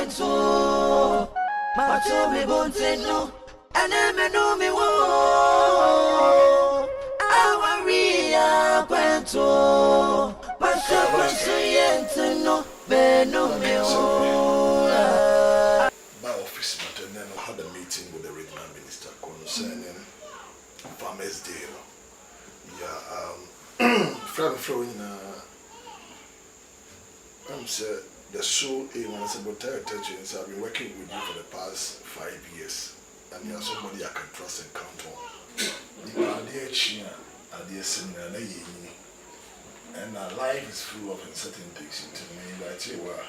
Akwantuo. Matumi Bonteno, and Emenumi Wo. Awarie Akwantuo. Mashabasu Yenteno, Benumi Wo. My office met and then I had a meeting with the regional minister concerning Farmers Day. Yeah, from the show in Sabotage, I've been working with you for the past 5 years, and you're somebody I can trust and count on. You are dear Chia, dear Sinner, and our life is full of uncertainties to me. But you are,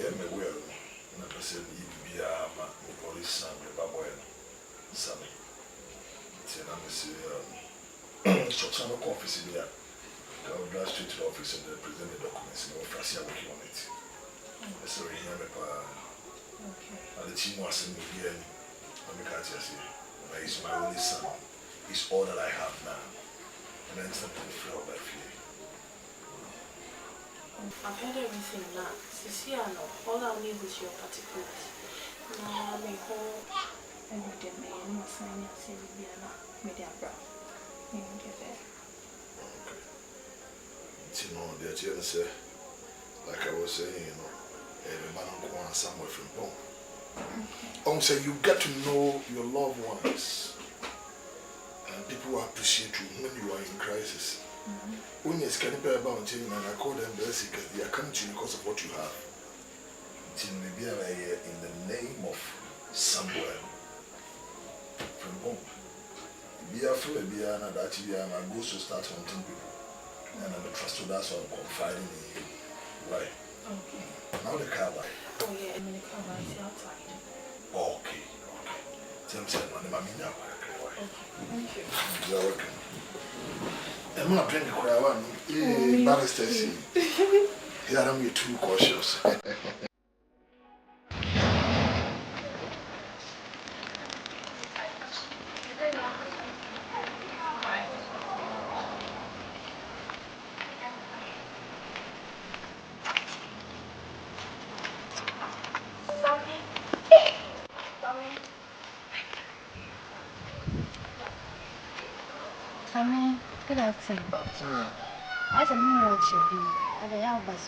I'm aware, and I said, you be a police son, a baboy, son. It's an short office in here. I will drive straight to the office and present the documents and offer working on it. So here, the team was in here. He's my only son. He's all that I have now. And then something fell by fear. I've heard everything now. Ceciano, all I need is your particulars. Now I may hold and with the man, sign it, say, media bra. You know, the children say, like I was saying, you know, every man wants somewhere from home. So you get to know your loved ones, and people appreciate you when you are in crisis. When you're scared about it, and I call them blessed because they are coming to you because of what you have. Maybe in the name of somewhere from home. Be a fool, be an that you are, and go to start hunting people. And I'm a trusted, that's why I'm confiding in you. Why? Okay. Now the car buy. Oh, yeah, I'm in the car buy. It's outside. Okay. Tell me, I'm okay. Thank you. You're welcome. I'm not drinking crab. I'm barristers. Here I'm too cautious. Good afternoon. I said, no, what you do. I don't have us.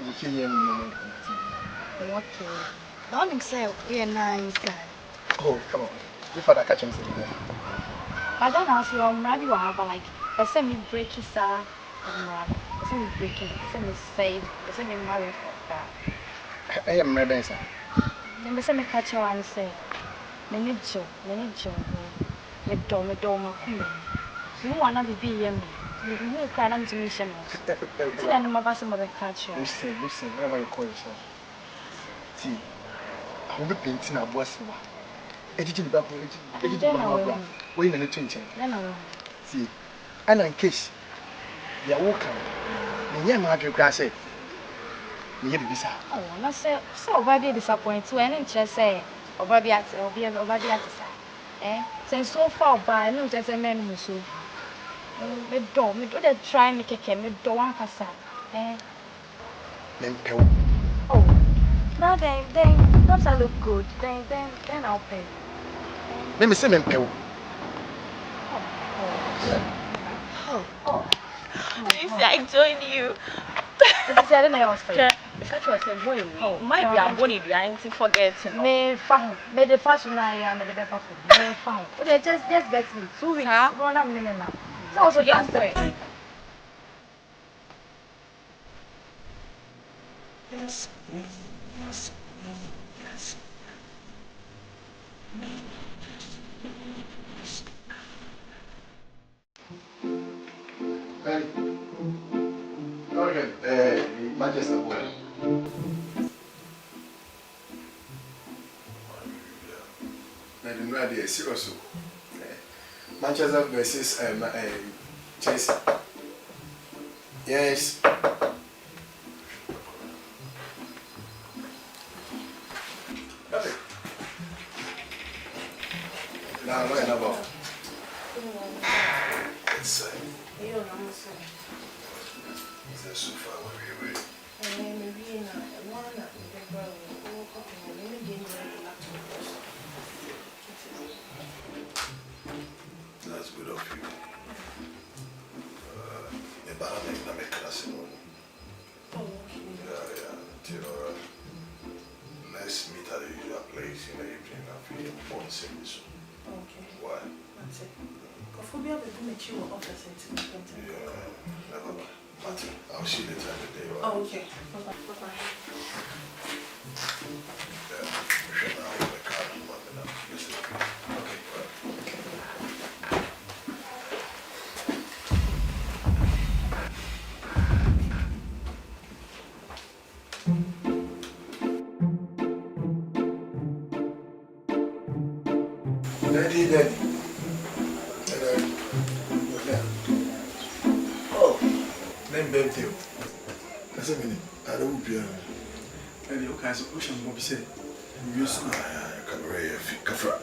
You feel young. Okay. Don't say we are nice. Oh, come on. Before I catch him, I don't know if you're ready to have like a semi break is a semi breaking, semi save, a semi married. I am ready, sir. Then the semi catch you and say, Menicho. Me doma. You want to be here. You can't do mission. And my boss mother catch you. Listen, whatever you call yourself. See, I will be painting a boss. Editing back, we're in a twinkling. See, and in case they are walking, the young Madrid grass said, "Me visa." Oh, I say, so very disappointed to any interest say, or baby at since so far by no just a man who so. Me do they try me keke me do one kasa. Oh, now then, don't I look good? Then I'll pay. Let me say Mempel. Oh. I join you. I don't know what's there. Might be a bonny behind to forget. Me found, me the first one I am the better food. Me found. They just get me 2 weeks. Run up now. So also just wait. Yes. Okay, Manchester boy. Serious. Manchester versus Chelsea. Yes. Now, what about? It's so far away. That's good of you. Let's meet at the usual place in the evening after the phone service. Okay. Why? That's it. Cophobia will do make you office in Yeah, never mind. Martin, I'll see you later in the day. Right? Oh, okay. Bye-bye. Bye-bye. Yeah, sure, now I'll make a card and let me know. Listen. Okay, right. Daddy. Oh, name Bentil. That's a minute. I don't be. Daddy, okay, so ocean will be said. You use Kafra.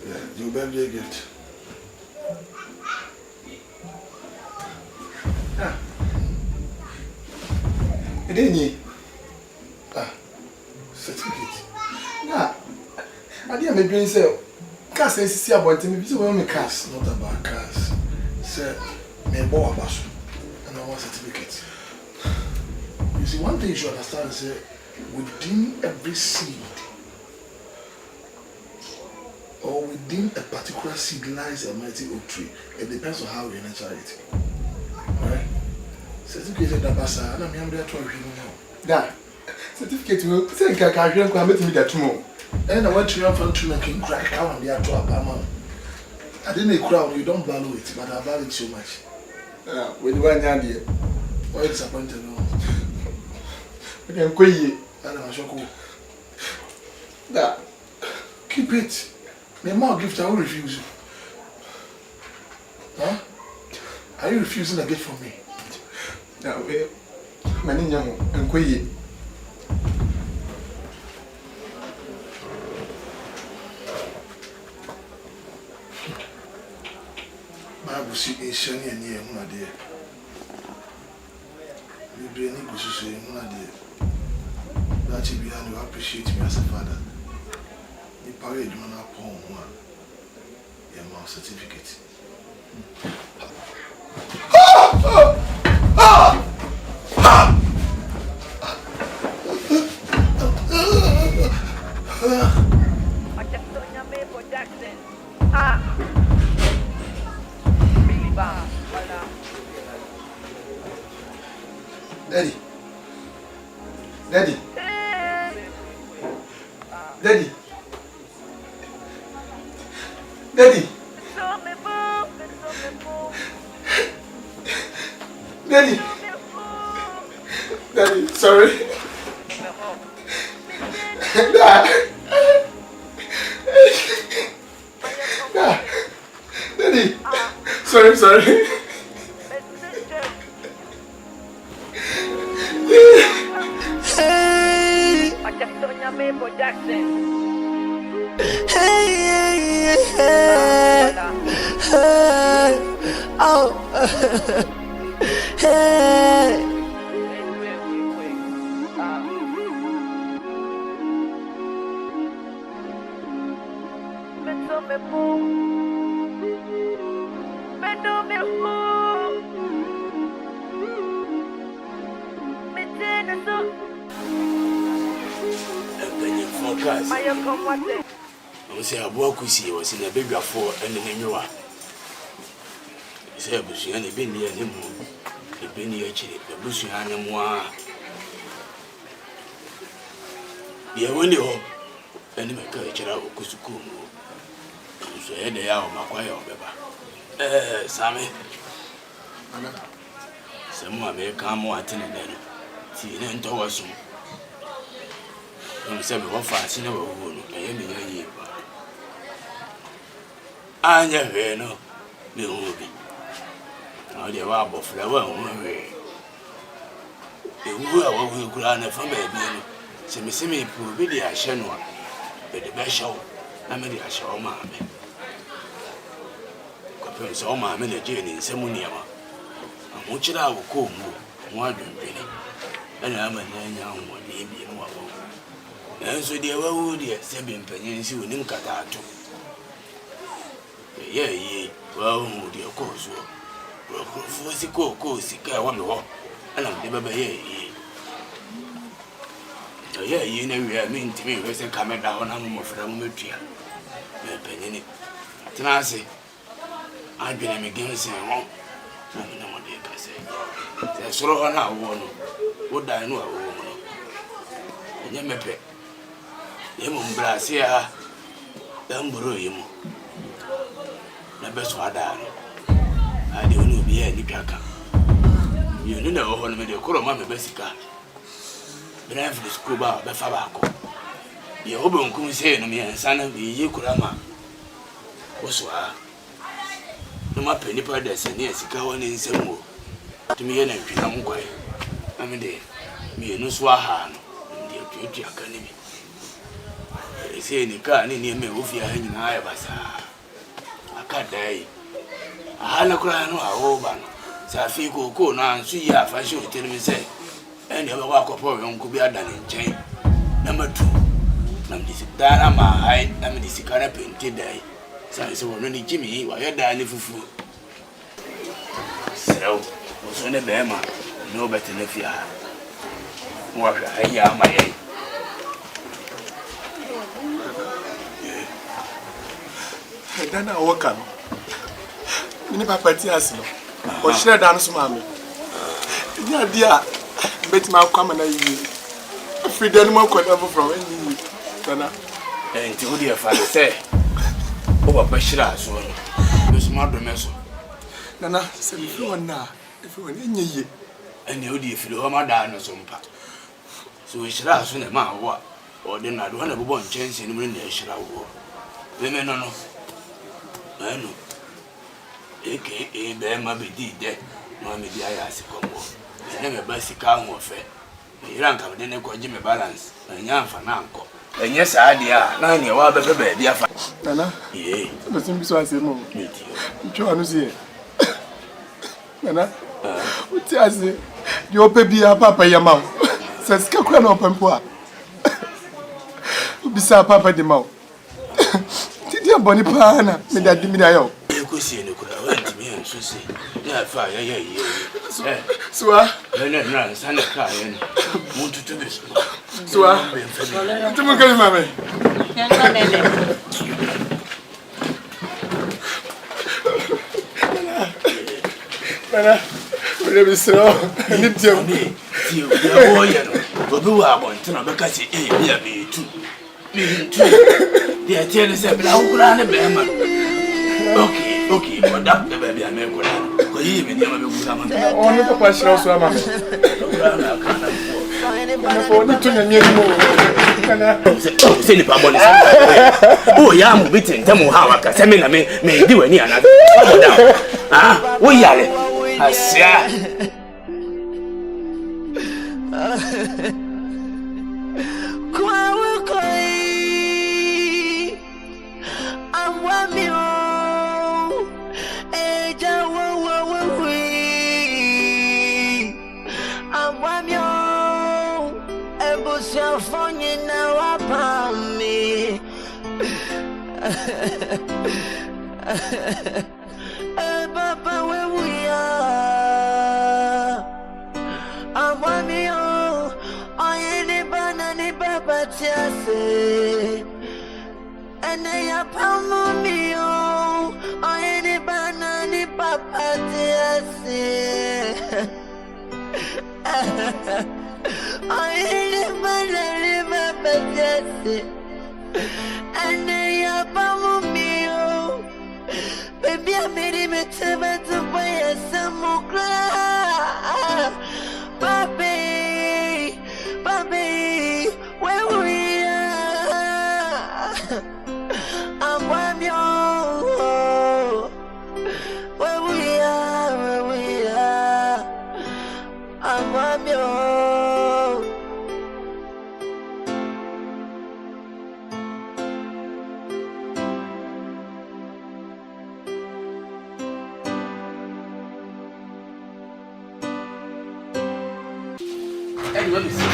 Yeah, you better get. It ain't Certificate. nah. I didn't make me say, cars see about me. This is cars. Not about cars. Sir, me boy basu, and I want certificate. You see, one thing you should understand is that within every seed, or within a particular seed lies a mighty oak tree. It depends on how you nurture it. Alright? Certificate is the basa, and I'm here to try to now. Nah. Certificate will say, I can't make me that tomorrow. And I went to your phone to make him crack out on the actual apartment. I didn't crowd, you don't value it, but I value it so much. When you went down there, Why disappointed? I can quit you. I don't know. Nah. Keep it. My mom gift, I will refuse you. Huh? Are you refusing a gift from me? Now, my name and quit you. Bible see a shiny and near one idea. You bring me to say one idea. That you behind you appreciate me as a father. You parade man upon one. Your mom's certificate. Daddy. Daddy, sorry. Daddy, sorry. I say a boy could see was in a bigger for and then you are. Say, Bushy and a bin near him, the bin near the Bushy and moi. The only hope, and my coach out of Kusukumu. So, they are my quiet, Beba. Sammy. Someone may come more attending then. See, then towards him. I'm saying, what fast in a wound, I am in a year. I never know the movie. Now they were both flower away. The woo will grant a family. Semi poor video Shenwa, but the best show. I made a show, mammy. Compare so my manager in Semuniama. I'm watching our comb. One penny, and I'm a young one, maybe in one. And so dear, what would you say, being pennies, you wouldn't cut out. Yea, well, dear, of course, was the course, one more, and I'm never here. Yeah, you know, we are mean to me, was a coming down on more from Mutia. Penny. Tenacity. I've been against him. No, dear, I say. There's so on our one. Would I know a woman? And you may pay. You won't brass here. Don't borrow him. The best for that. I don't know be any piaka. You know, when we do call Mamma Bessica. But I'm for the school bar, the Fabaco. The Oban could say to me and son of the Yukurama. What's why? No more penny per dozen years ago in some more. To me, and I'm quiet. I mean, me no swahan, and the beauty academy. They say in the car near me with your hanging high basa. I can't die. I had a cry no oban. Safico go now and see ya for sure tell me say. And the walk of poor young could be done in chain. Number 2. Nam this Dana my hide, I'm this kind painted day. So I saw only Jimmy, while you're dying for food. So, was on the Bama, no better than if you are. What I am my head. Then I walk on. Mini papa Tias, or share dance, mammy. Yeah, dear. Bet my come and I free the animal could ever from any. And to dear father say, oh, Bashira, so Miss Mother Meso. Nana, said if you want now, if you want any ye, and you dear Philoma down or some part. So we shall ask when a man what, or then I'd want to go on chance in when they shall war. Women no, I know. A.K.A. Bama be dead, no, maybe I ask a combo. Never basic calm or fair. You rank up then a Jimmy balance, and young for Nanko. And yes, I dear, 9 year old baby, dear. Nana, yea, but some besides him. Joan is here. Nana, what I say? Your baby, papa, your mouth. Says Kakran open poor. Beside papa, the mouth. Did you bonny pana? Me that Dimidayo. You could see any could have went to me and so say, yeah, fire, yeah. So, I don't run, stand a car and want to do this. So, I'm to look at mammy. Nana, will be so? I need to me. You but who are going to know because it be too. The attorney said, how could I have Okay, but that baby I make one. Because you even never be some of the only papa shall swim. Oh, yeah, I'm beating them how I can send me do any another. Ah, we are. I say. Papa, where we are, I want me all. I ain't a banana, Papa, Tiase, and I have me all. I ain't a banana, Papa, Tiase. I ain't a banana, Papa, Tiase. And I have me all. Baby, I made him a table to buy a samokra. Baby, where we are, I'm your. Where we are, I'm your. Anyway, we see.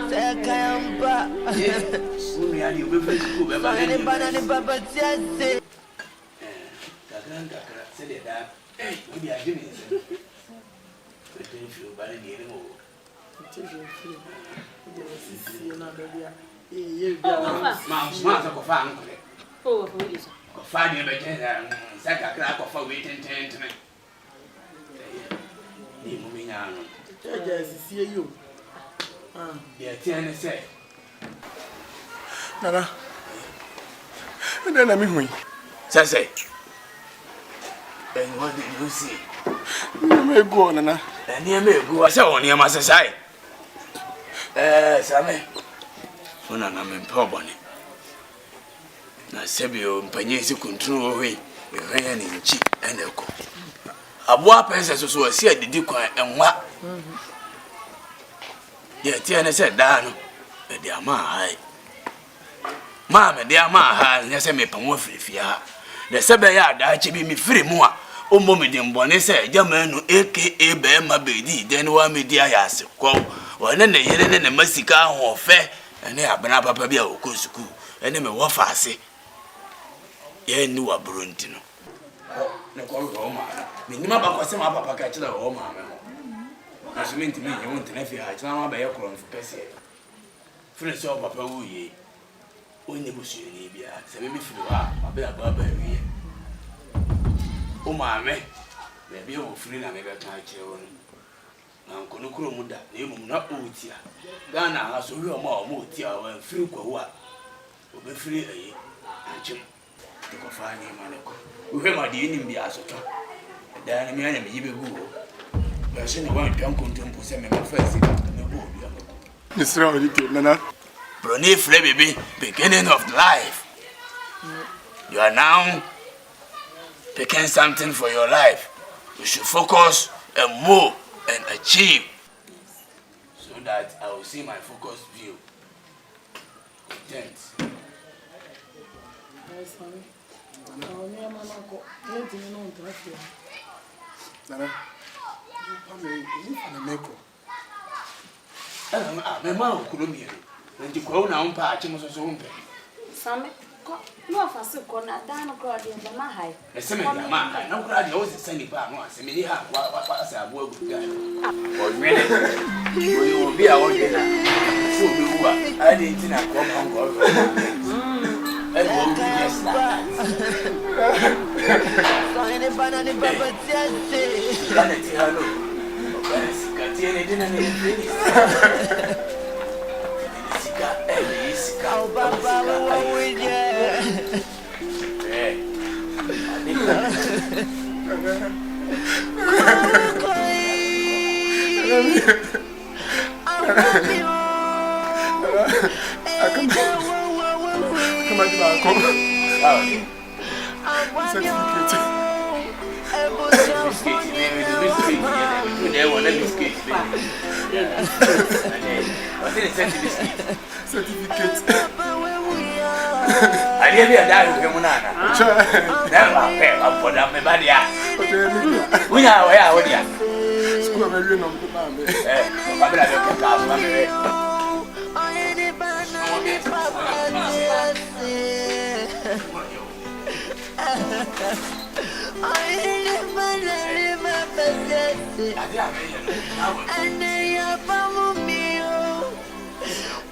Sakayamba. Bani banani baba tiase. Kakra said that. Hey, we are doing it. We don't feel bad anymore. Mamma ko fa nkole. Oh, for you. Ko fa ni be je sakakra ko fa we tenten. Ni mu mi nya no. Jaja sisi yo. Dia tiene say. Nana. Nana mi hui. Say. And what did you see? Me go nana. And you me go. I say on your master side. Same. Una na me proboni. Na sebio mpanyesi control we. Ehanya ni nchi eneko. Aboa pesa so asi adidi kwan enwa. Ye tie ne se da no. E dia ma hai. Ma me dia ma ha, nya se me pamo firifia. De sebe ya da chi bi mi firi mu a. Omo me de mbone se jamanu aka be ma bedi den wa me dia ya se ko. Wona ne yere ne masika ho fe. Ene abana papa bia okosuku. Ene me wo fa ase. Ye ni wa bronti no. Ne ko ro ma. Me ni ma ba ko se ma papa ka chira ro ma me. Na so me ntimi ye won tena fi ha chira ma ba ye kro nfu pese. Fune so papa wo ye. Onye busu ni bia. Se me firi wa, ba ba wi. O ma me. Me bia wo firi na me be kan kire wo no. Na nkono kuro mu da, na emum na otia. Ghana ha so wi o ma otia wa firi kwa wa. O be firi ayi. Achim. Ko fa ni ma ne ko. Uhwe ma de ni bia asotwa. Da na me anya me yibe gu o. Ba se ni wan twan kontempo se me ma fa si ka me bo bia. Nisra odite nana. Brony Fle baby, beginning of life. You are now picking something for your life. You should focus and move and achieve. So that I will see my focused view. Intent. Nana. Me ma okuromi. Nti kwa una umpa achimu so umpe. Same. No afase ko na dan ko ade ba ma hai. Ese me ya ma hai. Na kura de o se sani pa no ase me yi ha wa asa abo agu ga. O nwele. O bi a o de na. So bi wu a. Ade nti na ko ma ngo. E go bi yes na. Sane banani baba tiase. Kana ti halo. Yes, ka ti ne dina ne. Oh, Baba, we Certificate. I didn't hear that with Munana. Never pay up for them, but yeah. We are where we are. School of every number.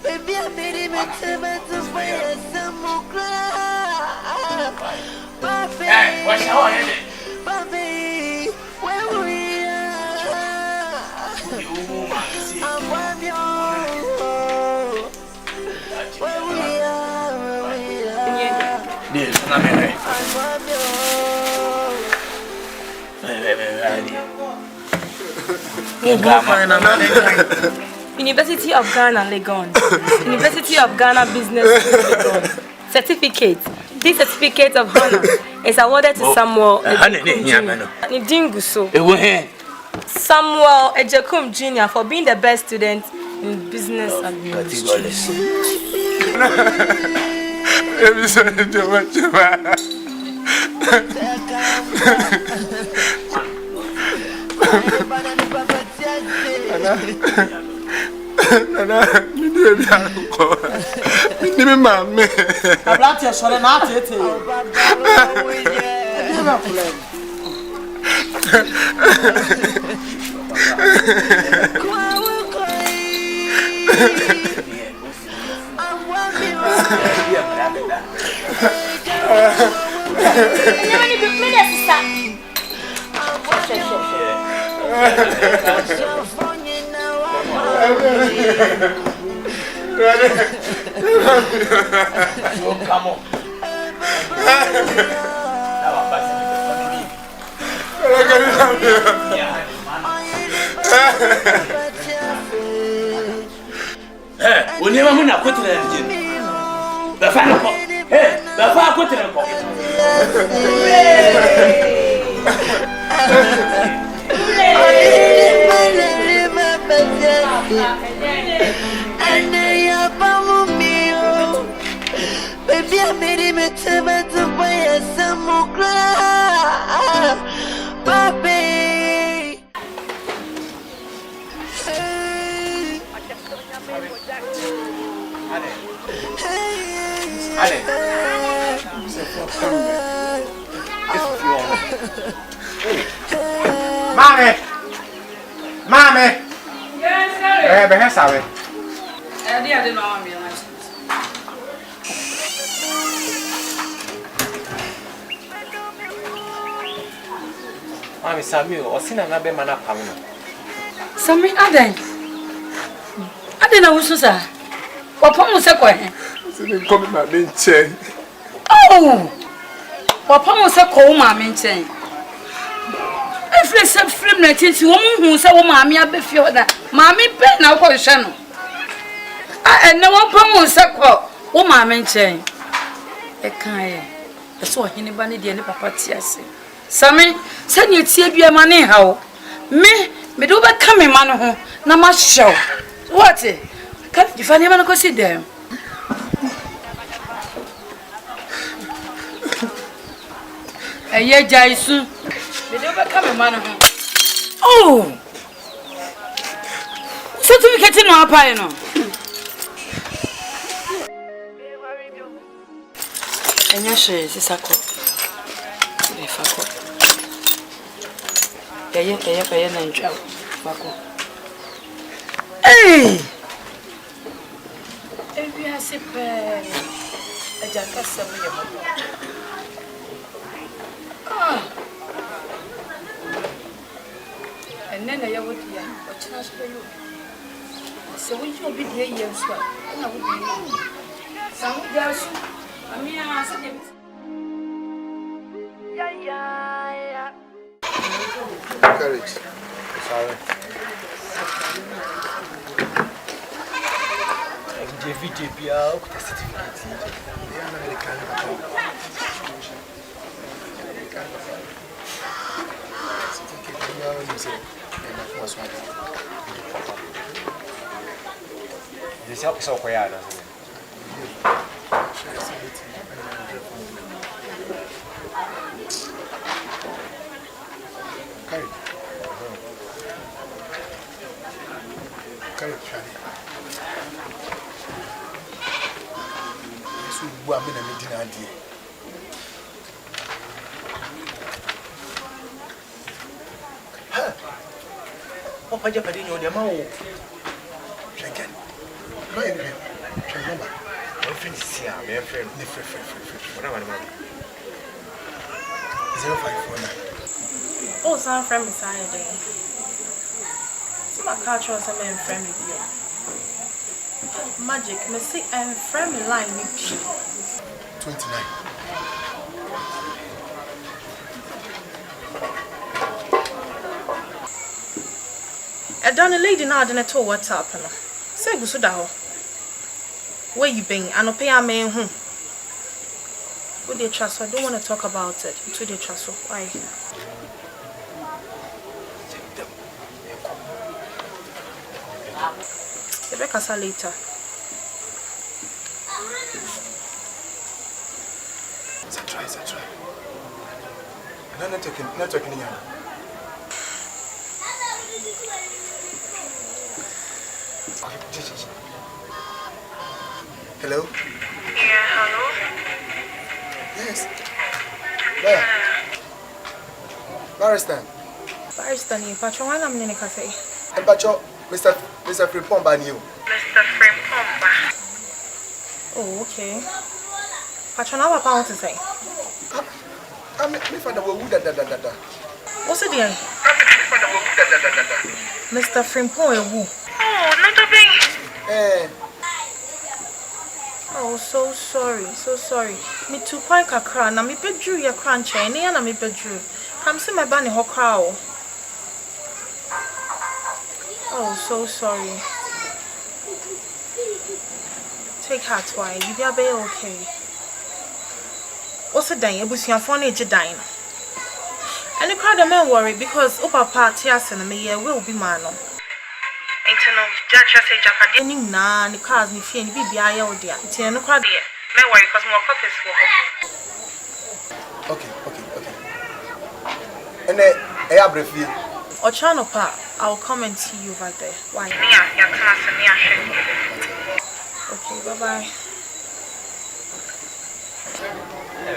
Baby, I made him a to fire some more What's your name? Baby, where we are. I'm you. Where we are. Yes, I'm here. University of Ghana, Legon. University of Ghana Business Legon. Certificate. This certificate of honor is awarded to Samuel Samuel Ejekum Jr. for being the best student in business administration. Nana, you did it. You did me. I'm not your son, not it. Come on. When you want to put it in the final call, hey, the far put it in call. Baby, I made him a tomato by a samukra. Baby, Mommy! Yes, sir. Sorry. I didn't know I'm your license. Mommy, Samuel, or Sina Nabe Manapamino. Sammy Aden. Aden, I was so. Papa was a coin. Come my main chain. Oh! Papa was a coal, mammy chain. If they said film that it's woman who said, Mammy, I before that. Mammy, pen now for the channel. And no one was a call, oh, mammy chain. A kind. That's what anybody did, Papa Tiasi. Sammy, send you to be a money how. Me do back coming, man. No much show. What? Can't you find him and go see them? A year, Jaisu. Me do back coming, man. Oh, so to be getting no pie, no. And yes, it's a coat. If I could. Hey! If you have a jacket, and then I would be a chance for you. So we shall be here, yes, sir. And I would be some girls. I mean, I said, yeah. Courage. Sorry. JVJP out the certificate. They are American. This helps so quiet. I'm in a meeting idea. What are you doing? You're the man. Check it. No, you remember. My friend is here. My friend. What am I? 0549. Oh, some friend beside there. My culture some friend with you. Magic, me see friend line with 29. I done a lady now didn't tell what's up. Say go so da. Where you been? I no pay a man home. Who they trust? I don't want to talk about it. Who they trust? Why? Rebecca later. Try. network ni ya. Hello? Yeah, hello? Yes. Where? Barrister. Barrister ni Pacho wana mnene kasei. Pacho, Mr. Frimpomba ni you. Mr. Frimpomba. Oh, okay. Pacho na papa want to say. Me father wo da. What's it then? Me father wo da. Mr. Frimpomba wu. Oh, not a thing. Oh, so sorry. Me too quite kakra na me bedru ya kranche ne ya na me bedru. Kam se me ba ne ho kra o. Oh, so sorry. Take heart why you be okay. What's a day? Ebusuafo na eje dan. And the crowd don't worry because papa tiase na me ye will be man no. Into no judge say Japade ni na ni cars ni fie ni bibia ya odia. Nti no crowd dey. Me worry cause more copies for her. Okay. And I brief you. Ochano pa, I'll come and see you right there. Why? Okay, bye-bye.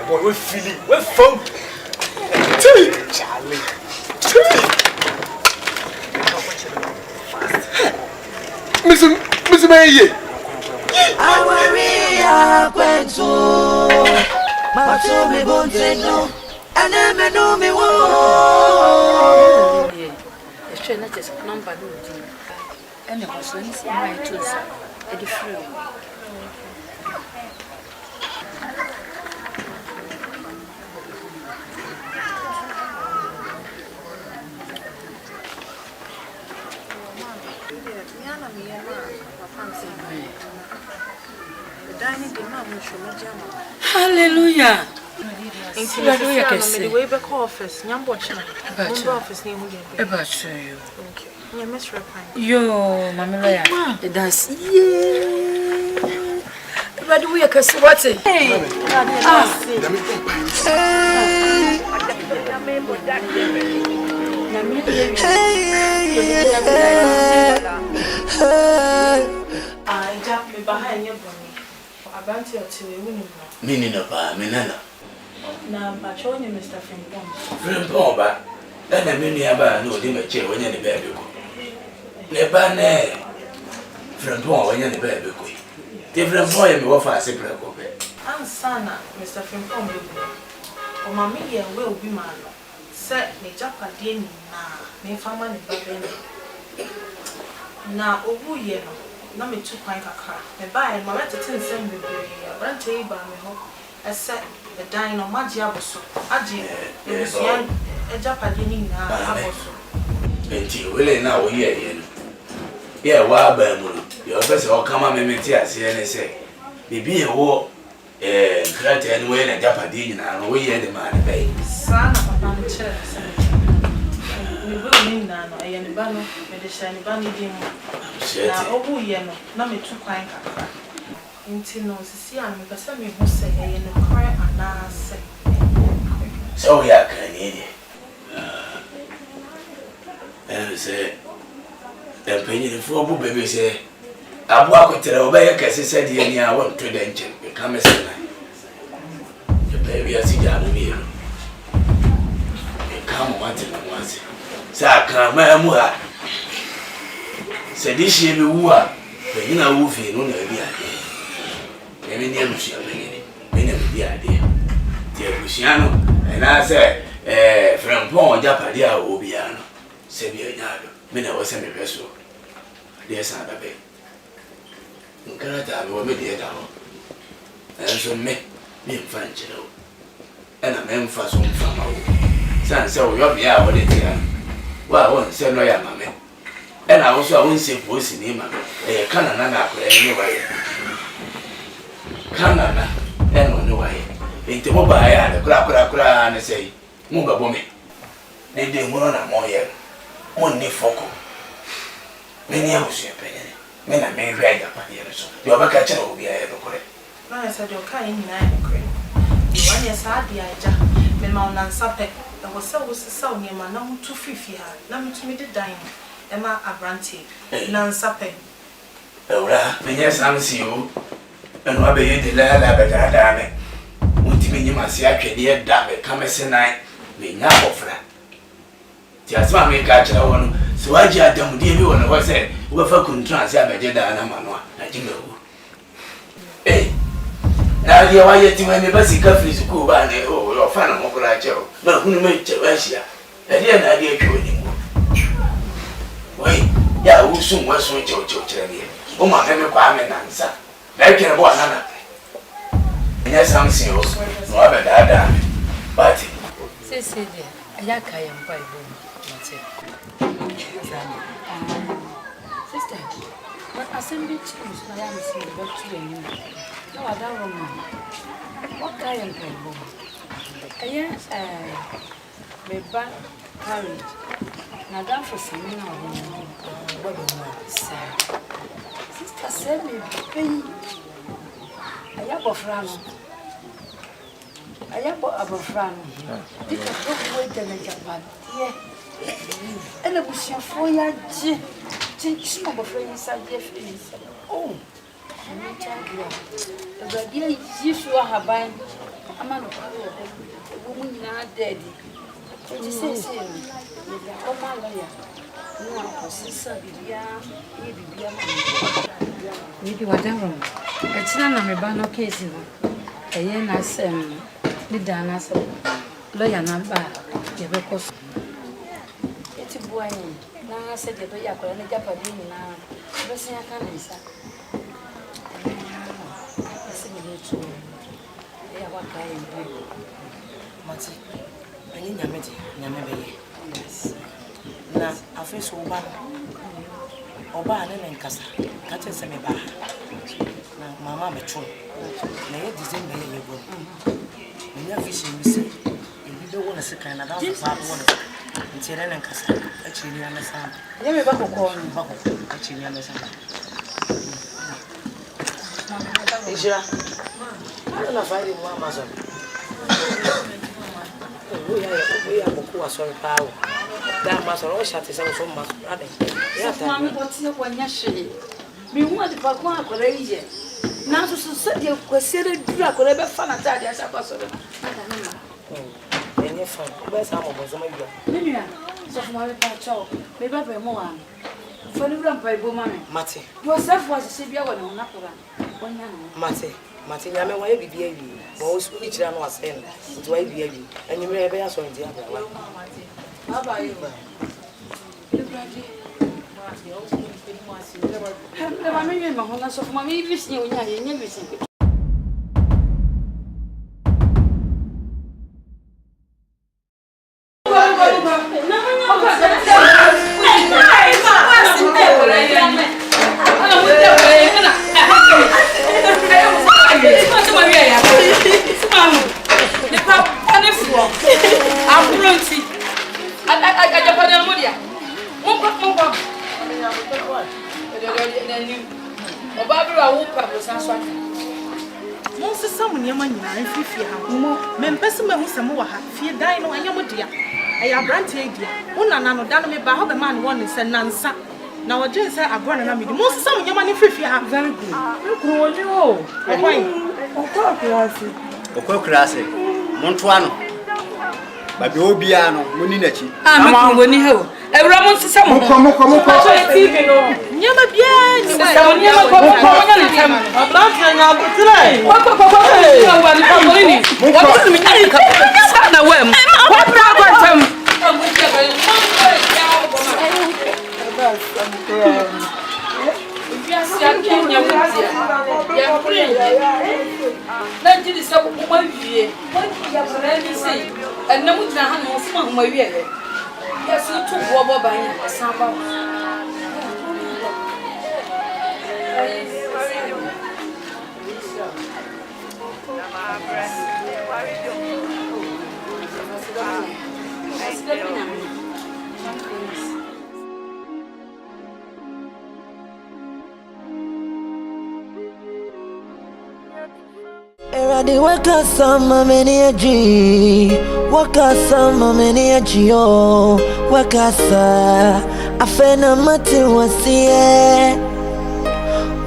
Boy, we're feeling, we're fun. Charlie. Miss May. AWARIE AKWANTUO. Mato me bonteno. Ane no me wo. It's not just number no. And it was when it's my tools. At the free. Hallelujah. Hallelujah. The way back office, Nyambochina. Office name again. About you. Okay. Yeah, Miss Repine. Yo, Mamma, the dance. Yeah. But we are casting what's it? I jump me behind your bunny. I bounty or two women. Meaning of a menana. Now, but showing you Mr. Frimpomba. Frimpomba. Then I mean, about no dimmer chair when you're the baby. Never nay. Frimpomba when you're the baby. Different boy and go for a separate copy. I'm Sana, Mr. Frimpomba. Or my media will be man. Set me Japade na me family baby. Na owu ye no na me tu kwan kakra me buy my better tin sem bebre rent e ba me ho ese the dine no magia aboso agi e busian e Japade ni na aboso enti wele na wo ye no ye wa ba mu ye ofese o kama me meti ase ne se bibi e wo krata ni we na Japade ni na wo ye de ma ne bai sana papa no chere we will mean na no e ni ba no me de shani ba ni di mu na obu ye no na me tu kwan kakra nti no sisi a me pese me ho se e no kra ana se so ya kan ni say empenyi ni fo bu bebe say abu akotere obaye kase se de ni a won to den chen be kam se na ye baby asija no bi e kam wante na wante sa kan ma mu ha se di shi bi wu a be ni na wu fi no na bi ade e me ni amusia be ni me na bi ade ti amusia no e na se Frimpomba Japade a obi ano se bi anyado me na wo se me peso de sa da be nkarata me wo me de da ho enso me mfa nchero ena me mfa so mfa ma wo san se wo yo bia wo de tia wa won se no ya ma me ena wo so a won se posi ni ma e kana na na akora ni wa ye kana na eno ni wa ye enti mo ba ya de kura ne sei mo ba bo me de mo na mo ye mo ni foko me ni amusia penye me na me hwe Japade so de obaka chero obi aye do kore na sa de o kai ni na e kore you want your sad dia ja Me ma na nsape. Da wo se wo sesa onyema na mutu fifi ha. Na mutu me de dan. Ema abranti. Na nsape. Ewra, menye samsi o. Eno abeye de la bedada me. Unti menye masi atwede da me kamese nan. Menya ofra. Ti asma me ka kira wono. So waji adamu de bi wono wo se wo fa kuntrans ya beje da na mano na jimewu. Na dia wa yeti me basi ka free school ba ne o yo fa na mo kura che o. Na hunu me che wa hia. Na dia twa ni mo. Wai, ya usun wasu che kire ni. O ma me kwa me na nsa. Na kire bo anana. Nya samsi o. No abeda me. Bati. Sisi dia, aya kaya mpa ibo. Sister, but assembly chiefs na ya msi go to you. No other woman. What kaya mpa ibo? Aya me ba carried. Na dan for seminar what do you say? Sister said me pay. Aya bofrano. Aya abofrano. Did you go wait and Japan? Yeah. And I was your for ya ji. Teach my friend inside your face. Oh, I'm thank you. The idea is you are buying a man of a woman not dead. It says, oh, my lawyer. No, sister, maybe whatever. It's not a banner case. A year as the Dana lawyer number, because it's a boy. Now I said, the lawyer can get a dinner now. But I can't answer. I said, they are what I am. Mati, I need Yamete, yes. Now, I feel so bad. Oba and Casa, catching some bar. Now, Mamma, be true. May December, you go. When you're fishing, you say, if you don't want to see Canada, until then, and Casa, actually, understand. Let me back on Buckle, actually, understand. Isra, I don't know if I didn't want Amazon. We are sorry, power. That must all shut his own so much. Yes, Mammy, what's your one yesterday? We want the Papa Courageous. Now, to say you considered drug or ever fun at that as a person. And if I was some of you. Maybe so for my patrol, maybe I'll be more. For the run by woman, Matty. Yourself was a severe one on Napura. Matty, Matty, I mean, why be baby? Most each one was in. It's why baby. And you may have asked on the other one. How about you? I'm going to hold us of my babies. You never see. Nansa. Now, I just said, I'm going to be most some your money free. Very good. Classic. Montuano. But the Obiano, Muninachi. I'm on when you have a Ramon to someone. Come. Never and no one can smoke my beer. Yes, you took over by a sample. Era de waka sama many a dream. wakasa mameni ajio wakasa afena mati wasie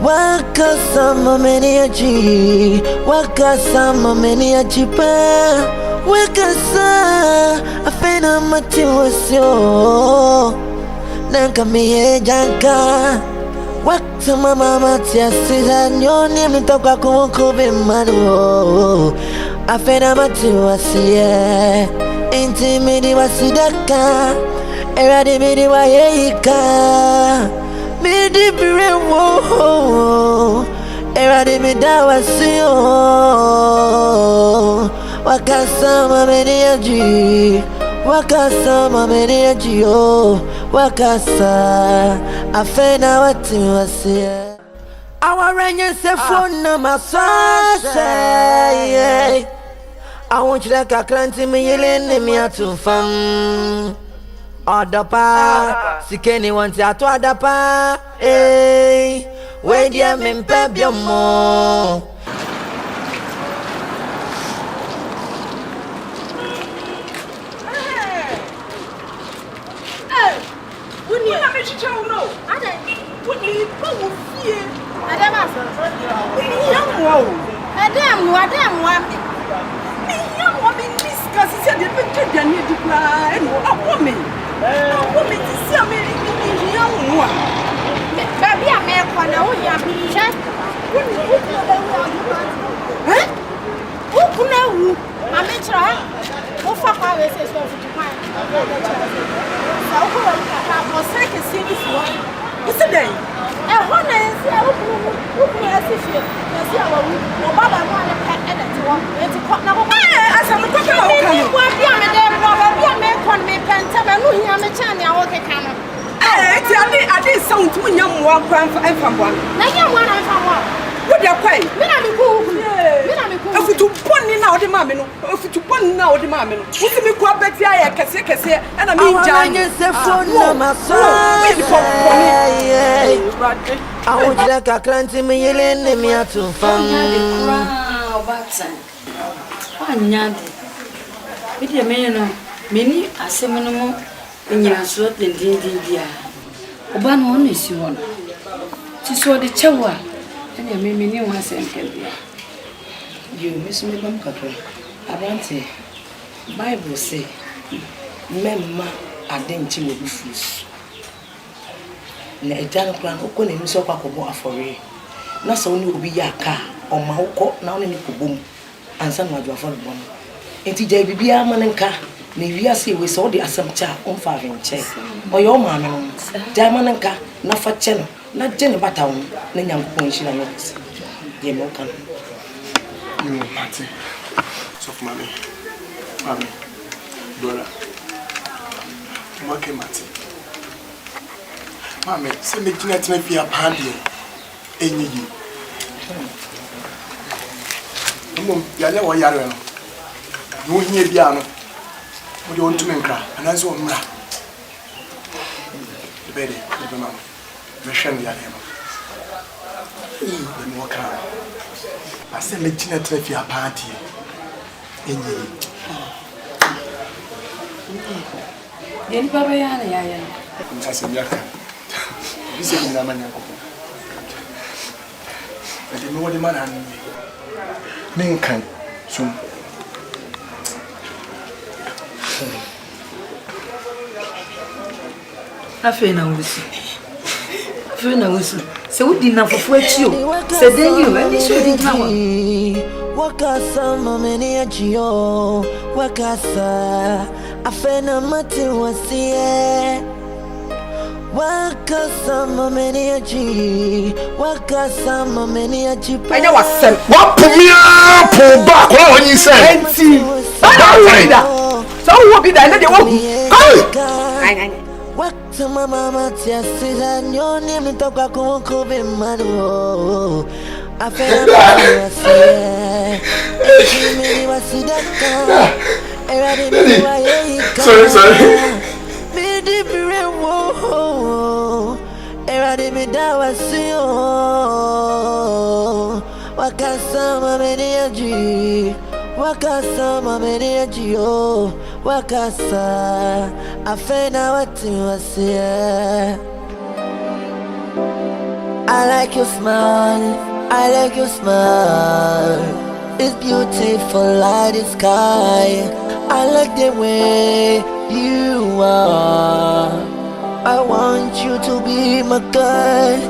wakasa mameni aji wakasa mameni ajipa wakasa afena mati wasio nanka miye janka wakta mama mati asida nyoni mitoka kukubi manu afena mati wasie inti midi wasidaka eradi midi wayeika midi birewo eradi mida wasio wakasa mameni aji wakasa mameni ajio wakasa afena wati wasie awaranya se phone number say I want you like a clanty me yelling me to fam Odapa sikeni wanti atu adapa we dia mempe biomo I want you like a clanty me yelling me to fun. Many are seminal in your sort and dear. Oban one is you one. She saw the chawa and you made me once and can be. You miss me, Bumpaka. I want to Bible say, Memma, I didn't you be fools. Na ejano plan okọ na nso kwa kobo afori na so ni obi ya ka o ma ukọ na oni kobom ansa na adwa afori bom enti jai bibia manenka na wiase we so de asamcha on fa renche oyo ma me no jai manenka na fa che no na je ne bata won na nyankopon hira no ye mo kan you mate so mami dora mo ke mate Mami, se me gina tena fi apande enyi yi. Mum, ya le wo yare no. No hie bia no. Mo de ontume nkra, ananze wo mra. Bede, be mama. Me hwe no yare no. Be mo ka. Ase me gina tena fi apande enyi yi. Yeni baba yana ya. Ase miaka. This is the man. But the more the man and Ninkan soon. I feel now so we didn't have for you. Said then you and this should now. Wakasa mameni ajio wakasa afena mati wasie wakasa mameni aji wakasa mameni aji anya wasem wapumia po ba kwa wani say enti da so wo bi da na de wo ai wakasa mama mati asida nyoni mitoka kukubi manu afena mati wasie ejimini wasidaka eradi mimi wayeika sorry midi birewo eradi mida wasio wakasa mameni aji wakasa mamene jio wakasa afena watu wasia. I like your smile, I like your smile. It's beautiful like the sky. I like the way you are. I want you to be my girl.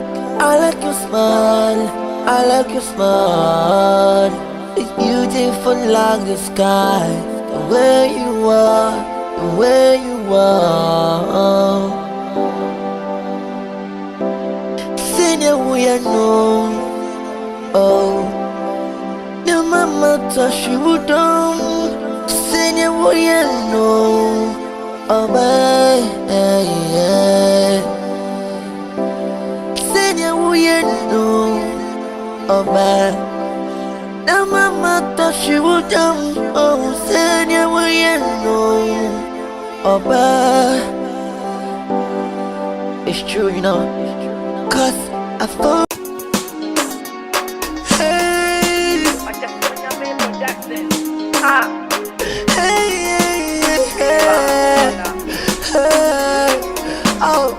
I like your smile, I like your smile. It's beautiful like the sky. The way you are, the way you are. Senior we are known. Oh, the mama touch you down. Senior we are known. Oh, bye. Senior we are known. Oh, bye. The mama touch you down. Oh, senior we are known. Oh, bye. It's true, you know. Cause I thought, hey, hey, hey, oh,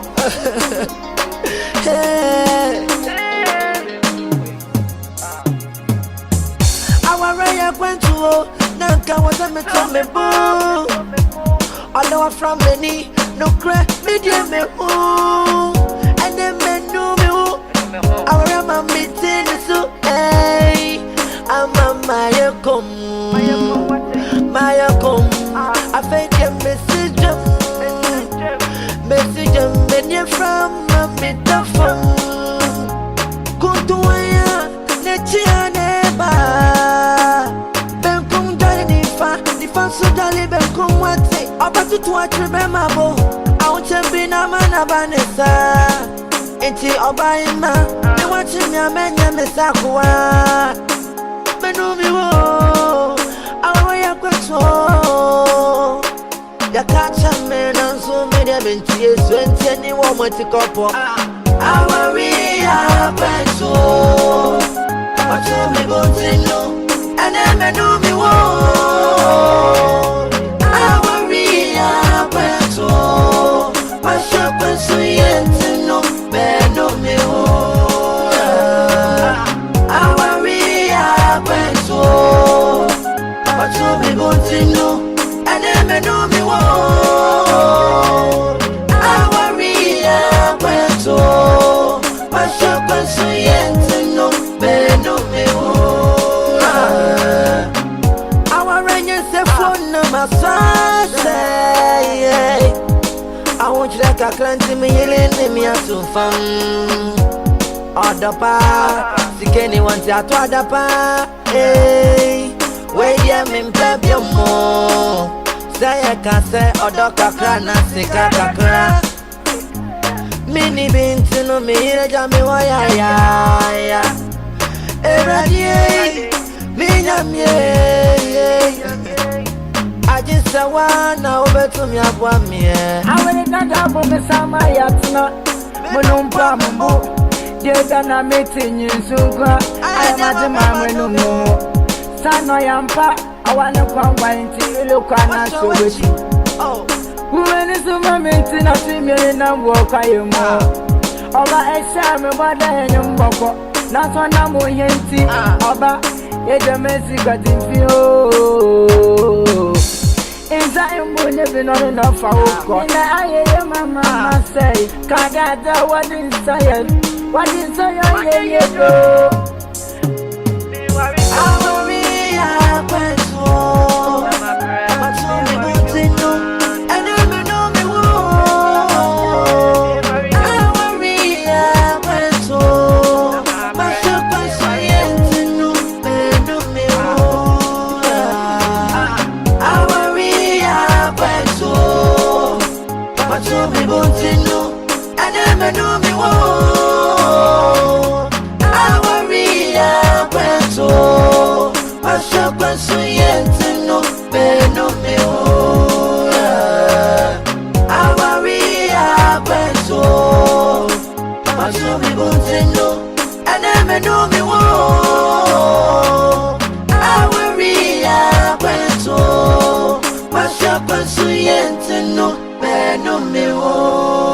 hey. AWARIE AKWANTUO, Nanka was a metamebo. Although I'm from Beni, no crack, medium me who. And then men know me who. I remember meeting so hey, I'm a Mayakom, Mayakom. I think a message, when you're from a metaphone. Go to where Netia neba. Ben come Johnny Fa, the fancy Dolly Ben come what say. About to watch remember. I want to be a man of Vanessa. Enti obaima me watching me amenya me sakwa me no mi wo AWARIE AKWANTUO ya catch me na so me de mentie so enti ni wo motikopo AWARIE AKWANTUO wacho me bontino ene me no mi wo AWARIE AKWANTUO wacho kwensu yentino no me AWARIE AKWANTUO wacho me bontino ene me no mi wo AWARIE AKWANTUO wacho kwensu yentino no me AWARIE se phone na masase. I want you like a clancy me yelling me out to fun. Odopa, sikeni want ya to adapa. Hey, where ya me mpeb yo mo. Say I can say odoka krana sika kakra. Mini binti no me ire jami waya ya. Eradie, minyamye. I just saw one now better me up one me. I will not have a sama yatna. Monumpa mumbo. Dear Dana meeting you so good. I am at the mamma no more. Sano yampa. I want to come wine to look on so with you. Oh, woman is a moment in a female and walk I am more. Oba exam about the young boko. Not one more yenty. Oba, it's a messy got in view. I'm never not enough for God. I hear my mama say, Kagada, what is saying? What is saying? AWARIE AKWANTUO, but so me bontino, and me know me wo. AWARIE AKWANTUO, but so kwensu yentino me know me wo. AWARIE AKWANTUO, but so me bontino, and me know me wo. AWARIE AKWANTUO, but so kwensu yentino me know me wo. AWARIE AKWANTUO, but so me bontino, and me know me wo. AWARIE AKWANTUo. Papa Suyente no, no me wo.